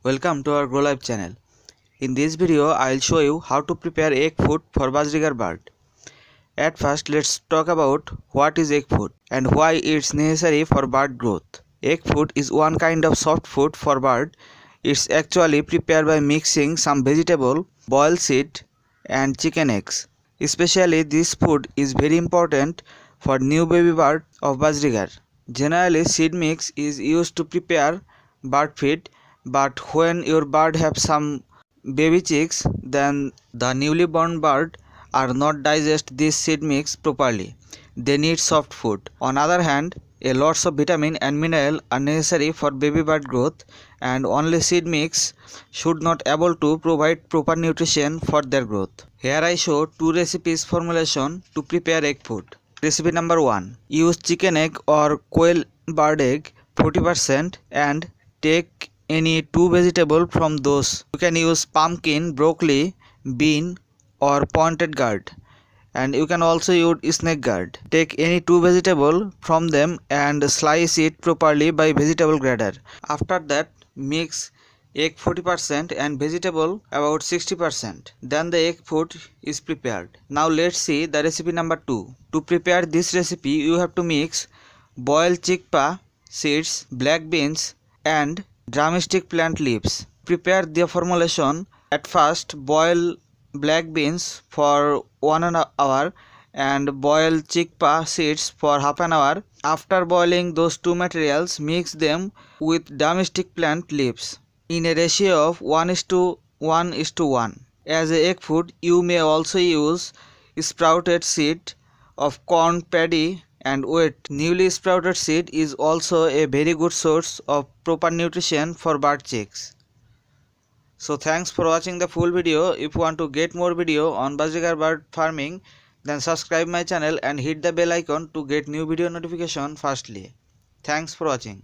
Welcome to our Grow Life channel. In this video, I'll show you how to prepare egg food for Bajrigar bird. At first, let's talk about what is egg food and why it's necessary for bird growth. Egg food is one kind of soft food for bird. It's actually prepared by mixing some vegetable, boiled seed and chicken eggs. Especially this food is very important for new baby bird of Bajrigar. Generally, seed mix is used to prepare bird feed, but when your bird have some baby chicks, then the newly born bird are not digest this seed mix properly. They need soft food. On other hand, a lots of vitamin and mineral are necessary for baby bird growth, and only seed mix should not able to provide proper nutrition for their growth. Here I show two recipes formulation to prepare egg food. Recipe number 1. Use chicken egg or quail bird egg 40% and take any two vegetable from those. You can use pumpkin, broccoli, bean or pointed gourd, and you can also use snake gourd. Take any two vegetable from them and slice it properly by vegetable grater. After that, mix egg 40% and vegetable about 60%. Then the egg food is prepared. Now let's see the recipe number 2. To prepare this recipe, you have to mix boiled chickpea seeds, black beans and drumstick plant leaves. Prepare the formulation. At first, boil black beans for 1 hour and boil chickpea seeds for half an hour. After boiling those two materials, mix them with drumstick plant leaves in a ratio of 1:1:1. As a egg food, you may also use sprouted seed of corn, paddy and wheat. Newly sprouted seed is also a very good source of proper nutrition for bird chicks. So thanks for watching the full video. If you want to get more video on Bajrigar bird farming, then subscribe my channel and hit the bell icon to get new video notification firstly. Thanks for watching.